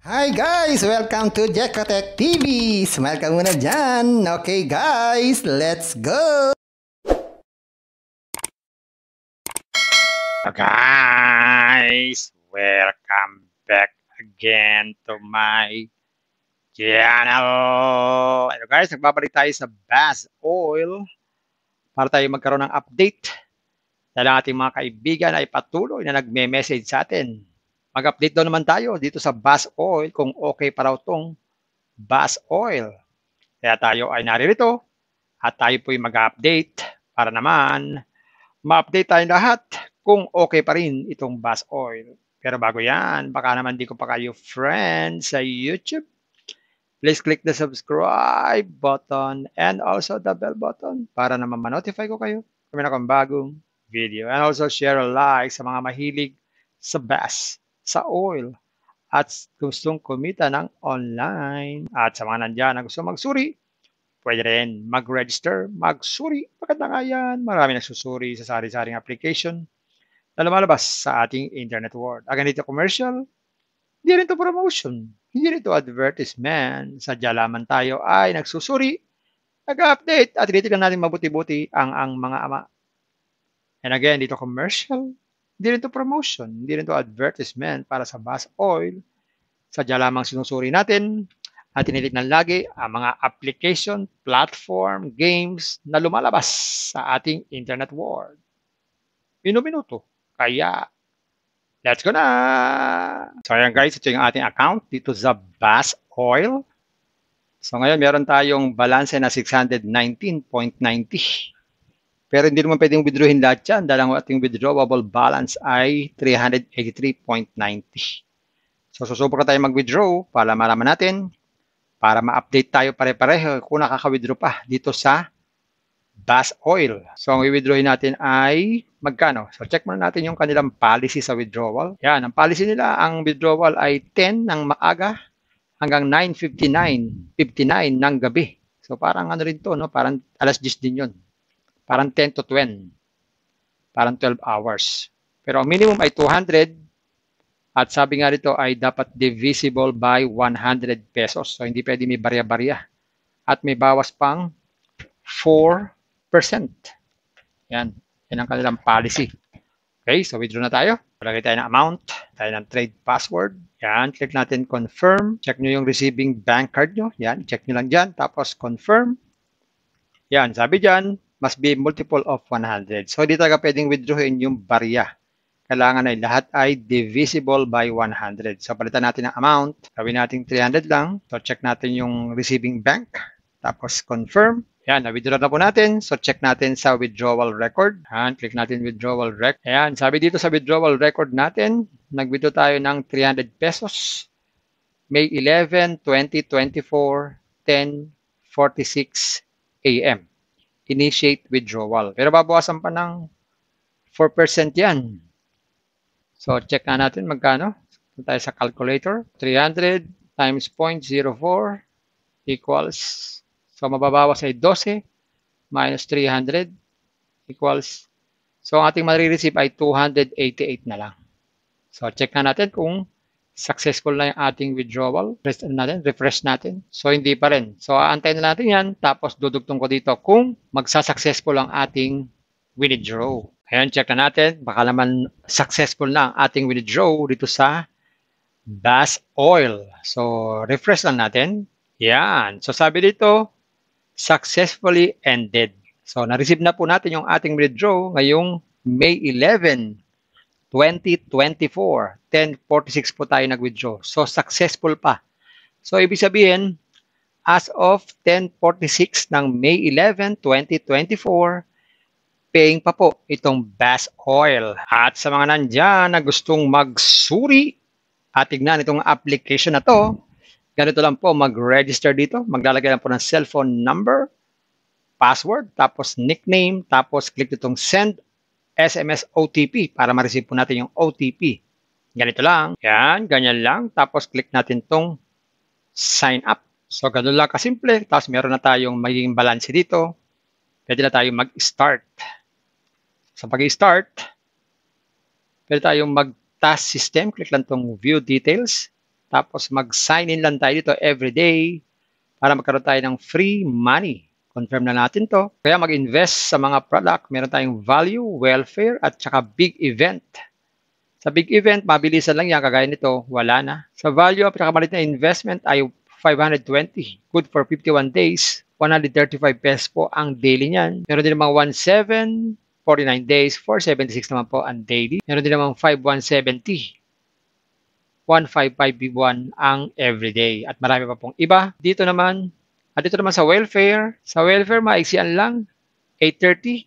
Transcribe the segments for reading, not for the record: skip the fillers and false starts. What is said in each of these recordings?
Hi guys! Welcome to Jekotech TV! Smile ka muna dyan! Okay guys, let's go! Guys, welcome back again to my channel. Hello guys, nagbabalik tayo sa Bass Oil para tayo magkaroon ng update dahil ang ating mga kaibigan ay patuloy na nagme-message sa atin. Mag-update daw naman tayo dito sa Bass Oil kung okay pa raw tong Bass Oil. Kaya tayo ay naririto at tayo po'y mag-update para naman ma-update tayong lahat kung okay pa rin itong Bass Oil. Pero bago yan, baka naman di ko pa kayo friends sa YouTube. Please click the subscribe button and also the bell button para naman ma-notify ko kayo kung meron akong bagong video. And also share a like sa mga mahilig sa bass, sa oil, at gustong kumita ng online. At sa mga nandyan na gusto magsuri, pwede rin mag-register, magsuri. Bakit na nga yan? Marami nagsusuri sa sari-saring application na lumalabas sa ating internet world. Again, dito commercial, hindi rin to promotion, hindi rin to advertisement. Sadya lamang tayo ay nagsusuri, nag-update, at tinitignan natin mabuti-buti ang mga ama. And again, dito commercial, hindi rin to promotion, hindi rin to advertisement para sa Bass Oil. Sadya lamang sinusuri natin at tinitignan lagi ang mga application, platform, games na lumalabas sa ating internet world. Minuto. Kaya, let's go na! So ayan guys, ito yung ating account dito sa Bass Oil. So ngayon, meron tayong balance na 619.90. Pero hindi naman pwedeng withdrawin lahat yan dahil ang ating withdrawable balance ay 383.90. So susubok na tayo mag-withdraw para malaman natin, para ma-update tayo pare-pareho kung nakaka-withdraw pa dito sa Bass Oil. So ang i-withdrawin natin ay magkano? So check muna natin yung kanilang policy sa withdrawal. Yan, ang policy nila, ang withdrawal ay 10 ng maaga hanggang 9:59 ng gabi. So parang ano rin to, no? Parang alas 10 din yun. Parang 10 to 20. Parang 12 hours. Pero ang minimum ay 200. At sabi nga rito ay dapat divisible by 100 pesos. So hindi pwede may barya-barya. At may bawas pang 4%. Yan. Yan ang kanilang policy. Okay, so withdraw na tayo. Palagay tayo ng amount. Tayo ng trade password. Yan, click natin confirm. Check nyo yung receiving bank card nyo. Yan, check nyo lang dyan. Tapos confirm. Yan, sabi dyan, must be multiple of 100. So hindi talaga pwedeng withdrawin yung barya. Kailangan ay lahat ay divisible by 100. So, palitan natin ang amount. Gawin natin 300 lang. So, check natin yung receiving bank. Tapos, confirm. Yan, na-withdraw na po natin. So, check natin sa withdrawal record. Yan, click natin withdrawal record. Ayan, sabi dito sa withdrawal record natin, nag-withdraw tayo ng 300 pesos. May 11, 2024, 10:46 a.m. Initiate withdrawal. Pero babawasan pa ng 4% yan. So, check na natin magkano. Punta tayo sa calculator. 300 times 0.04 equals, so mababawas ay 12 minus 300 equals, so ang ating marireceive ay 288 na lang. So, check na natin kung successful na yung ating withdrawal. Refresh natin. So, hindi pa rin. So, aantayin na natin yan. Tapos, dudugtong ko dito kung magsa-successful ang ating withdraw. Ayan, check na natin. Baka naman successful na ang ating withdraw dito sa Bass Oil. So, refresh lang natin. Yan. So, sabi dito, successfully ended. So, na-receive na po natin yung ating withdraw ngayong May 11, 2024. 10:46 po tayo nag-withdraw. So, successful pa. So, ibig sabihin, as of 10:46 ng May 11, 2024, paying pa po itong Bass Oil. At sa mga nandyan na gustong magsuri at tignan itong application na to, ganito lang po, mag-register dito. Maglalagay lang po ng cellphone number, password, tapos nickname, tapos click itong send SMS OTP para ma-receive po natin yung OTP. Ganito lang. Yan, ganyan lang. Tapos click natin itong sign up. So, ganun lang kasimple. Tapos meron na tayong magiging balance dito. Pwede na tayong mag-start. Sa pag-start, pwede tayong mag-task system. Click lang itong view details. Tapos mag-sign in lang tayo dito every day para magkaroon tayo ng free money. Confirm na natin to. Kaya mag-invest sa mga product. Meron tayong value, welfare, at saka big event. Sa big event, mabilisan lang yan. Kagaya nito, wala na. Sa value, pinakamalit na investment ay 520. Good for 51 days. 135 pesos po ang daily niyan. Meron din namang 17, 49 days, 476 naman po ang daily. Meron din namang 5170. 155B1 ang everyday. At marami pa pong iba. Dito naman sa welfare, maiksian lang. 830.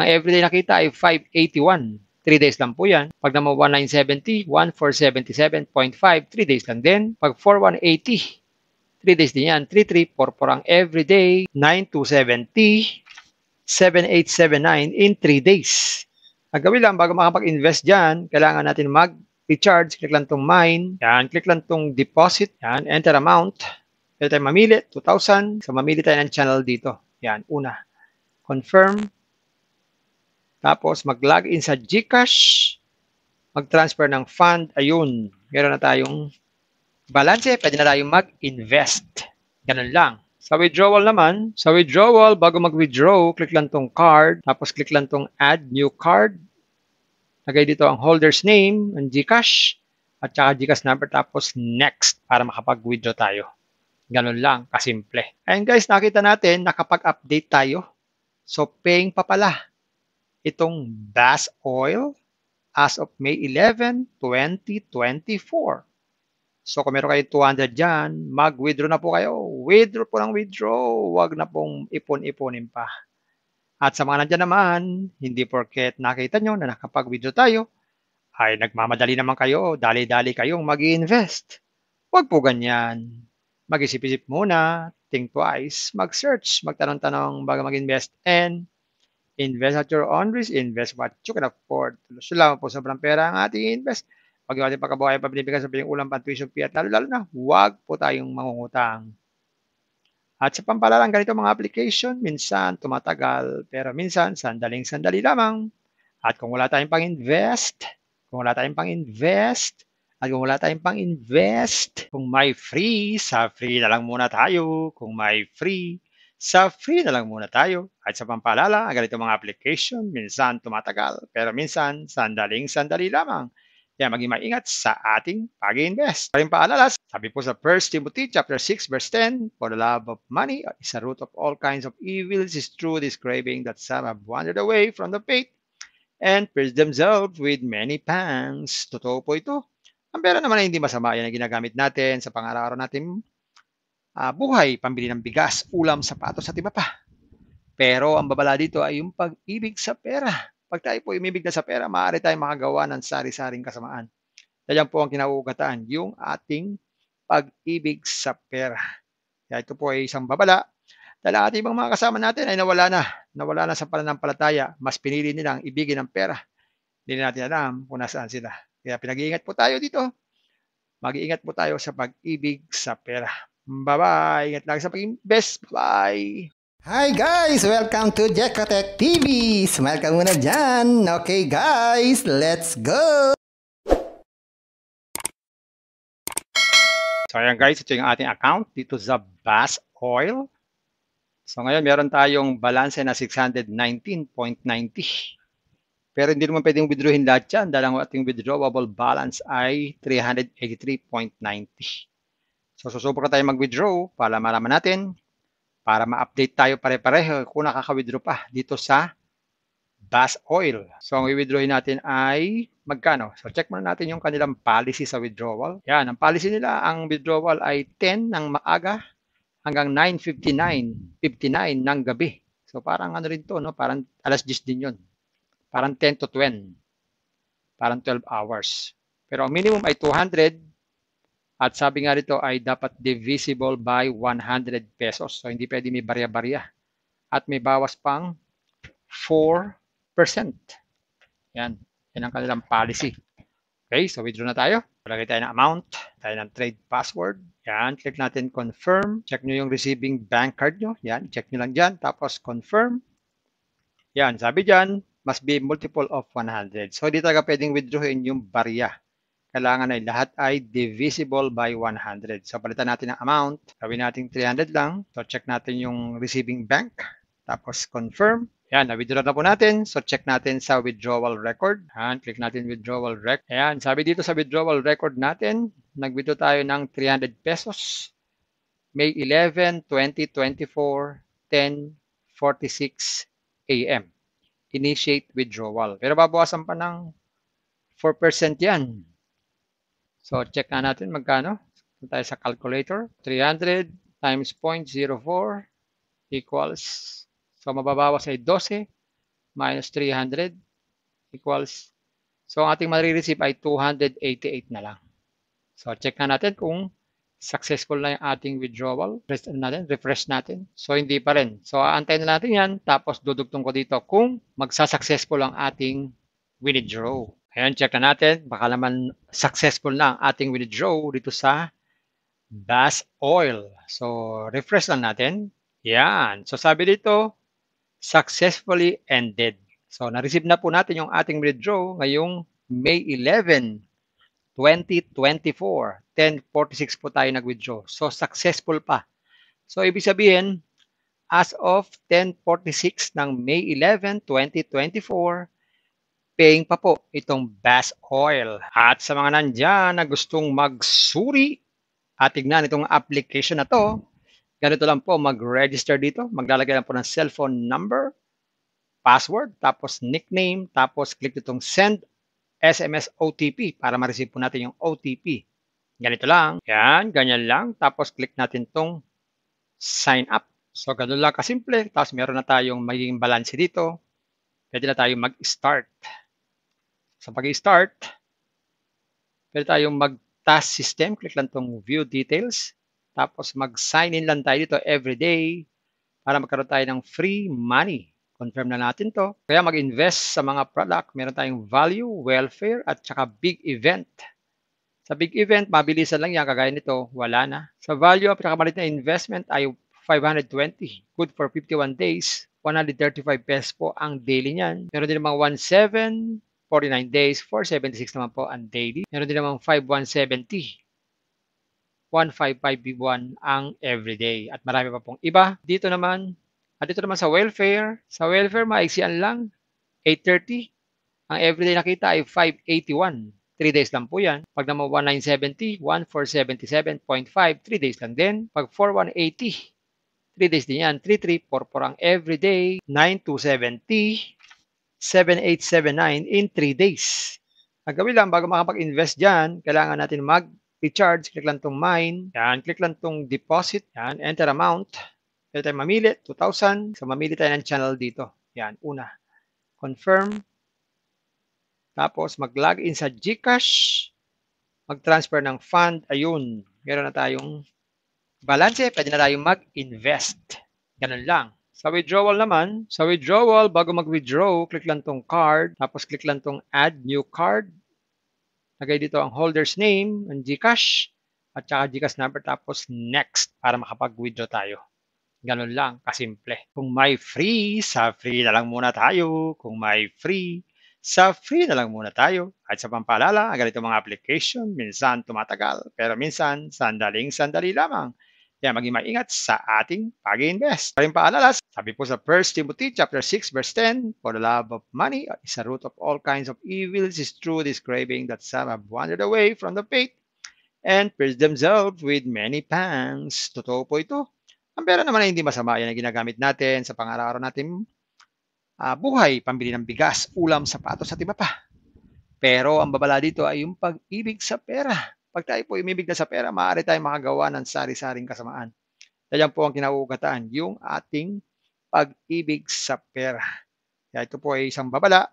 Ang everyday nakita ay 581. 3 days lang po yan. Pag naman 1970, 1477.5, 3 days lang din. Pag 4180, 3 days din yan. 3344 ang everyday. 9270, 7879 in 3 days. Ang gawin lang bago makapag-invest dyan, kailangan natin mag-recharge. Click lang tong mine. Yan. Click lang tong deposit. Yan. Enter amount. Pwede tayo mamili. 2,000. So, mamili tayo ng channel dito. Yan. Una. Confirm. Tapos, mag-login sa GCash, mag-transfer ng fund. Ayun, meron na tayong balance. Pwede na tayong mag-invest. Ganun lang. Sa withdrawal naman, bago mag-withdraw, click lang tong card. Tapos, click lang tong add new card. Lagay dito ang holder's name, ang GCash, at saka GCash number. Tapos, next, para makapag-withdraw tayo. Ganun lang, kasimple. Ayun guys, nakita natin, nakapag-update tayo. So, paying pa pala itong Bass Oil as of May 11, 2024. So kung meron kayo 200 dyan, mag-withdraw na po kayo. Withdraw po ng withdraw. Huwag na pong ipon-iponin pa. At sa mga nandyan naman, hindi porket nakita nyo na nakapag-withdraw tayo, ay nagmamadali naman kayo, dali-dali kayong mag-invest. Huwag po ganyan. Mag-isip-isip muna, think twice, mag-search, magtanong-tanong bago mag-invest, and invest at your own risk, invest what you can afford. So lang po sobrang pera ang ating invest. Pag yung ating pagkabuhay pa binibigyan sa ulam, tuition fee, at lalo na, huwag po tayong mangungutang. At sa pampalalang ganito mga application, minsan tumatagal, pero minsan sandaling-sandali lamang. At kung wala tayong pang-invest, kung may free, sa free na lang muna tayo. Kung may free, sa free na lang muna tayo. At sa pampalala, ang ganito mga application, minsan tumatagal, pero minsan sandaling-sandali lamang. Kaya maging maingat sa ating pag-invest. Paring paalala, sabi po sa 1 Timothy chapter 6 verse 10, for the love of money is a root of all kinds of evils, is true this craving that some have wandered away from the faith and pierced themselves with many pangs. Totoo po ito. Ang pera naman ay hindi masama. Yan ang ginagamit natin sa pang-araw-araw natin buhay, pambili ng bigas, ulam, sapatos at iba pa. Pero ang babala dito ay yung pag-ibig sa pera. Pag tayo po umibig na sa pera, maaari tayong makagawa ng sari-saring kasamaan. Yan po ang kinauugataan, yung ating pag-ibig sa pera. Kaya ito po ay isang babala. Dahil ang ating ibang mga kasama natin ay nawala na sa pananampalataya. Mas pinili nilang ibigin ang pera. Hindi na natin alam kung nasaan sila. Kaya pinag-iingat po tayo dito. Mag-iingat po tayo sa pag-ibig sa pera. Bye-bye. Ingat lagi sa pag-invest. Bye. Hi guys! Welcome to Jekotech TV! Smile ka muna dyan! Okay guys, let's go! So ayan guys, ito yung ating account dito sa Bass Oil. So ngayon meron tayong balance na 619.90. Pero hindi naman pwedeng withdrawin lahat yan dahil ang ating withdrawable balance ay 383.90. So susubukan tayo mag-withdraw para malaman natin, para ma-update tayo pare-pareho kung nakaka-withdraw pa dito sa Bass Oil. So ang i-withdrawin natin ay magkano? So check muna natin yung kanilang policy sa withdrawal. Yan, ang policy nila, ang withdrawal ay 10 ng maaga hanggang 9:59 ng gabi. So parang ano rin to, no? Parang alas 10 din yun. Parang 10 to 20. Parang 12 hours. Pero ang minimum ay 200. At sabi nga rito ay dapat divisible by 100 pesos. So hindi pwede may barya-barya. At may bawas pang 4%. Yan. Yan ang kanilang policy. Okay, so withdraw na tayo. Palagay tayo ng amount. Tayo ng trade password. Yan. Click natin confirm. Check nyo yung receiving bank card nyo. Yan. Check nyo lang dyan. Tapos confirm. Yan. Sabi dyan, must be multiple of 100. So hindi talaga pwedeng withdrawin yung barya. kailangan ay lahat ay divisible by 100. So, palitan natin ang amount. Gawin natin 300 lang. So, check natin yung receiving bank. Tapos, confirm. Ayan, na-withdraw na po natin. So, check natin sa withdrawal record. Ayan, click natin withdrawal record. Ayan, sabi dito sa withdrawal record natin, nag-withdraw tayo ng 300 pesos. May 11, 2024, 10:46 a.m. Initiate withdrawal. Pero babawasan pa ng 4% yan. So, check na natin magkano. Punta tayo sa calculator. 300 times 0.04 equals, so mababawas ay 12 minus 300 equals, so ang ating marireceive ay 288 na lang. So, check na natin kung successful na yung ating withdrawal. Refresh natin. So, hindi pa rin. So, aantayin na natin yan. Tapos, dudugtong ko dito kung magsa-successful ang ating withdraw. Ayan, check na natin. Baka naman successful na ang ating withdraw dito sa Bass Oil. So, refresh lang natin. Yan. So, sabi dito, successfully ended. So, na-receive na po natin yung ating withdraw ngayong May 11, 2024. 10:46 po tayo nag-withdraw. So, successful pa. So, ibig sabihin, as of 10:46 ng May 11, 2024, paying pa po itong Bass Oil. At sa mga nandyan na gustong magsuri at tignan itong application na to, ganito lang po, mag-register dito. Maglalagay lang po ng cellphone number, password, tapos nickname, tapos click itong send SMS OTP para ma-receive po natin yung OTP. Ganito lang. Yan, ganyan lang. Tapos click natin itong sign up. So, ganun lang kasimple. Tapos meron na tayong magiging balance dito. Pwede na tayong mag-start. Sa pag-start, pwede tayong mag-task system. Click lang itong view details. Tapos mag-sign in lang tayo dito every day para magkaroon tayo ng free money. Confirm na natin to. Kaya mag-invest sa mga product. Meron tayong value, welfare, at saka big event. Sa big event, mabilisan lang yan. Kagaya nito, wala na. Sa value, ang pinakamalit na investment ay 520. Good for 51 days. 135 pesos po ang daily niyan. Meron din namang 17, 49 days, 476 naman po ang daily. Meron din namang 5170. 155B1 ang everyday. At marami pa pong iba. Dito naman sa welfare. Sa welfare, maiksian lang. 830. Ang everyday nakita ay 581. 3 days lang po yan. Pag naman 1970, 1477.5, 3 days lang din. Pag 4180, 3 days din yan. 3344 ang everyday. 9270, 7879 in 3 days. Ang gawin lang, bago makapag-invest dyan, kailangan natin mag-recharge. Click lang tong mine. Yan, click lang tong deposit. Yan, enter amount. Pwede tayo mamili, 2,000. So, mamili tayo ng channel dito. Yan, una. Confirm. Tapos, mag-login sa GCash. Mag-transfer ng fund. Ayun, meron na tayong balance. Pwede na tayong mag-invest. Ganun lang. Sa withdrawal naman, bago mag-withdraw, click lang tong card. Tapos, click lang tong add new card. Lagay dito ang holder's name, ang GCash, at saka GCash number. Tapos, next, para makapag-withdraw tayo. Ganun lang, kasimple. Kung may free, sa free na lang muna tayo. Kung may free, sa free na lang muna tayo. At sa pampaalala, ang ganito mga application, minsan tumatagal, pero minsan, sandaling-sandali lamang. Kaya maging maingat sa ating pag-invest. Paring paalala, sabi po sa 1 Timothy chapter 6 verse 10, for the love of money is a root of all kinds of evils, is true this craving that some have wandered away from the faith and pierced themselves with many pangs. Totoo po ito. Ang pera naman ay hindi masama. Yan ang ginagamit natin sa pang-araw-araw natin buhay, pambili ng bigas, ulam, sapatos at iba pa. Pero ang babala dito ay yung pag-ibig sa pera. Pag tayo po umibig na sa pera, maaari tayong makagawa ng sari-saring kasamaan. Yan po ang kinauugatan, yung ating pag-ibig sa pera. Kaya ito po ay isang babala.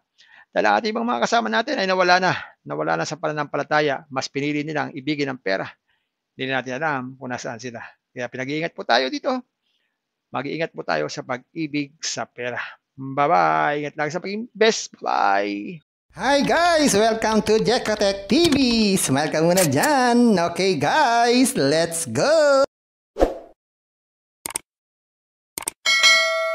Dahil ang ating mga kasama natin ay nawala na sa pananampalataya. Mas pinili nilang ibigin ang pera. Hindi na natin alam kung nasaan sila. Kaya pinag-iingat po tayo dito. Mag-iingat po tayo sa pag-ibig sa pera. Bye-bye. Ingat lang sa pag-invest. Bye. Hi guys! Welcome to Jekotech TV! Smile ka muna dyan! Okay guys, let's go!